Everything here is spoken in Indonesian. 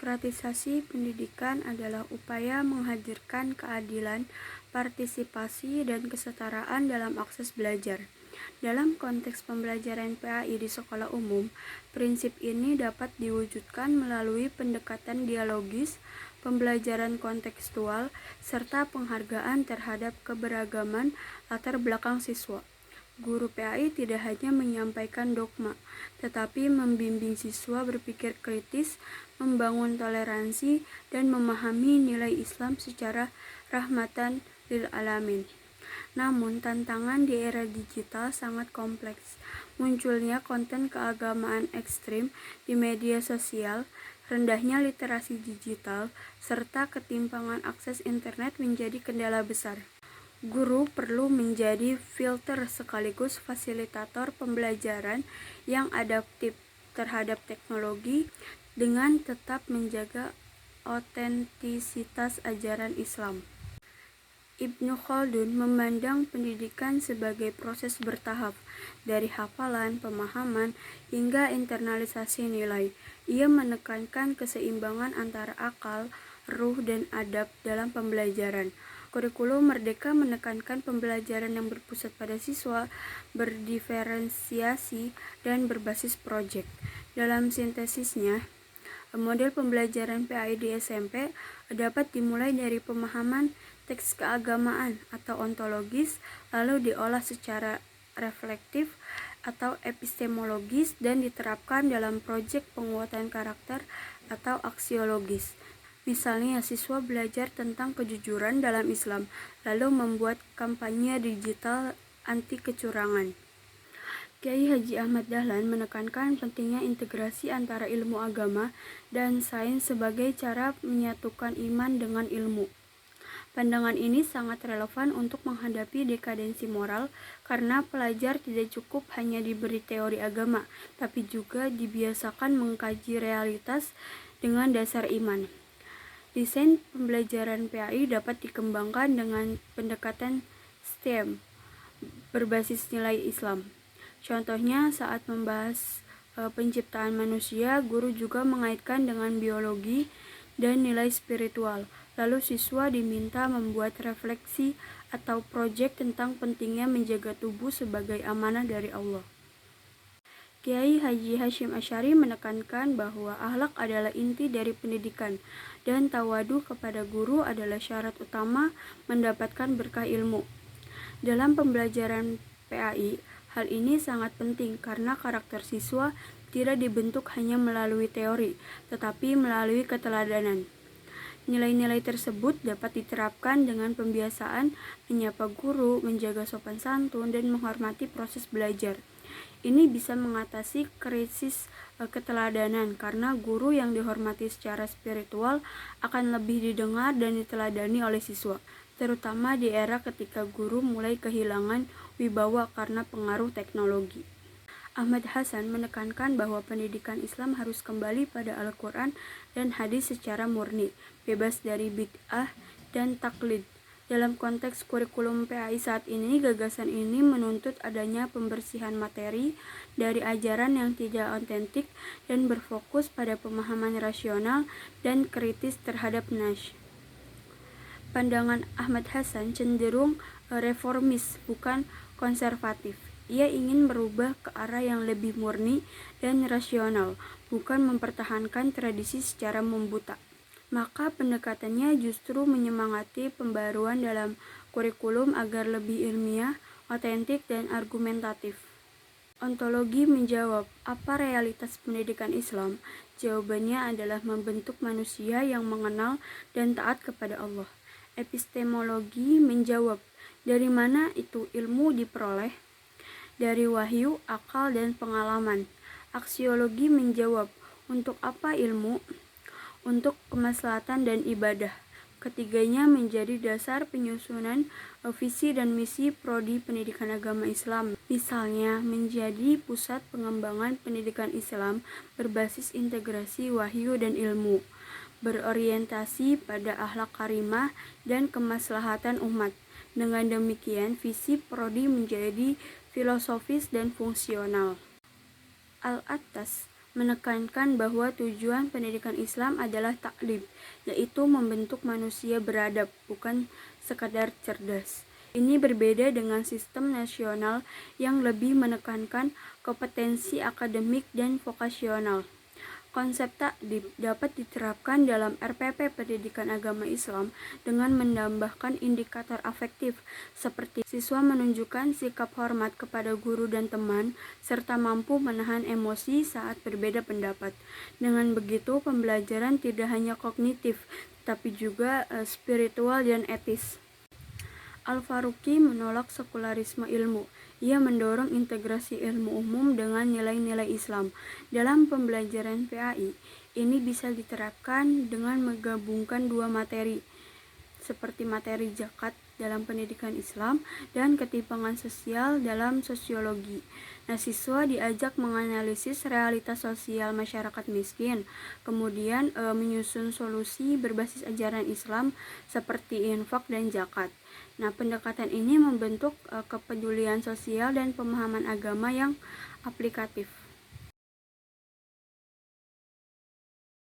Demokratisasi pendidikan adalah upaya menghadirkan keadilan, partisipasi, dan kesetaraan dalam akses belajar. Dalam konteks pembelajaran PAI di sekolah umum, prinsip ini dapat diwujudkan melalui pendekatan dialogis, pembelajaran kontekstual, serta penghargaan terhadap keberagaman latar belakang siswa. Guru PAI tidak hanya menyampaikan dogma, tetapi membimbing siswa berpikir kritis, membangun toleransi, dan memahami nilai Islam secara rahmatan lil alamin. Namun, tantangan di era digital sangat kompleks. Munculnya konten keagamaan ekstrim di media sosial, rendahnya literasi digital, serta ketimpangan akses internet menjadi kendala besar. Guru perlu menjadi filter sekaligus fasilitator pembelajaran yang adaptif terhadap teknologi dengan tetap menjaga otentisitas ajaran Islam. Ibnu Khaldun memandang pendidikan sebagai proses bertahap, dari hafalan, pemahaman, hingga internalisasi nilai. Ia menekankan keseimbangan antara akal, ruh, dan adab dalam pembelajaran. Kurikulum Merdeka menekankan pembelajaran yang berpusat pada siswa, berdiferensiasi, dan berbasis proyek. Dalam sintesisnya, model pembelajaran PAI di SMP dapat dimulai dari pemahaman teks keagamaan atau ontologis, lalu diolah secara reflektif atau epistemologis dan diterapkan dalam proyek penguatan karakter atau aksiologis. Misalnya, siswa belajar tentang kejujuran dalam Islam, lalu membuat kampanye digital anti kecurangan. Kiai Haji Ahmad Dahlan menekankan pentingnya integrasi antara ilmu agama dan sains sebagai cara menyatukan iman dengan ilmu. Pandangan ini sangat relevan untuk menghadapi dekadensi moral karena pelajar tidak cukup hanya diberi teori agama, tapi juga dibiasakan mengkaji realitas dengan dasar iman. Desain pembelajaran PAI dapat dikembangkan dengan pendekatan STEM berbasis nilai Islam. Contohnya, saat membahas penciptaan manusia, guru juga mengaitkan dengan biologi dan nilai spiritual. Lalu siswa diminta membuat refleksi atau proyek tentang pentingnya menjaga tubuh sebagai amanah dari Allah. Kiai Haji Hashim Asy'ari menekankan bahwa akhlak adalah inti dari pendidikan dan tawadu kepada guru adalah syarat utama mendapatkan berkah ilmu. Dalam pembelajaran PAI, hal ini sangat penting karena karakter siswa tidak dibentuk hanya melalui teori, tetapi melalui keteladanan. Nilai-nilai tersebut dapat diterapkan dengan pembiasaan menyapa guru, menjaga sopan santun, dan menghormati proses belajar. Ini bisa mengatasi krisis keteladanan karena guru yang dihormati secara spiritual akan lebih didengar dan diteladani oleh siswa, terutama di era ketika guru mulai kehilangan wibawa karena pengaruh teknologi. Ahmad Hasan menekankan bahwa pendidikan Islam harus kembali pada Al-Quran dan hadis secara murni, bebas dari bid'ah dan taklid. Dalam konteks kurikulum PAI saat ini, gagasan ini menuntut adanya pembersihan materi dari ajaran yang tidak otentik dan berfokus pada pemahaman rasional dan kritis terhadap nas. Pandangan Ahmad Hasan cenderung reformis, bukan konservatif. Ia ingin merubah ke arah yang lebih murni dan rasional, bukan mempertahankan tradisi secara membuta. Maka pendekatannya justru menyemangati pembaruan dalam kurikulum agar lebih ilmiah, otentik, dan argumentatif. Ontologi menjawab, apa realitas pendidikan Islam? Jawabannya adalah membentuk manusia yang mengenal dan taat kepada Allah. Epistemologi menjawab, dari mana itu ilmu diperoleh? Dari wahyu, akal, dan pengalaman. Aksiologi menjawab, untuk apa ilmu? Untuk kemaslahatan dan ibadah. Ketiganya menjadi dasar penyusunan visi dan misi prodi pendidikan agama Islam. Misalnya, menjadi pusat pengembangan pendidikan Islam berbasis integrasi wahyu dan ilmu, berorientasi pada akhlak karimah dan kemaslahatan umat. Dengan demikian, visi prodi menjadi filosofis dan fungsional. Al-Attas menekankan bahwa tujuan pendidikan Islam adalah taklim, yaitu membentuk manusia beradab, bukan sekadar cerdas. Ini berbeda dengan sistem nasional yang lebih menekankan kompetensi akademik dan vokasional. Konsep takdim dapat diterapkan dalam RPP Pendidikan Agama Islam dengan menambahkan indikator afektif, seperti siswa menunjukkan sikap hormat kepada guru dan teman, serta mampu menahan emosi saat berbeda pendapat. Dengan begitu, pembelajaran tidak hanya kognitif, tapi juga spiritual dan etis. Al-Faruqi menolak sekularisme ilmu. Ia mendorong integrasi ilmu umum dengan nilai-nilai Islam. Dalam pembelajaran PAI, ini bisa diterapkan dengan menggabungkan dua materi, seperti materi zakat dalam pendidikan Islam dan ketimpangan sosial dalam sosiologi. Nah, siswa diajak menganalisis realitas sosial masyarakat miskin, kemudian menyusun solusi berbasis ajaran Islam seperti infak dan zakat. Nah, pendekatan ini membentuk kepedulian sosial dan pemahaman agama yang aplikatif.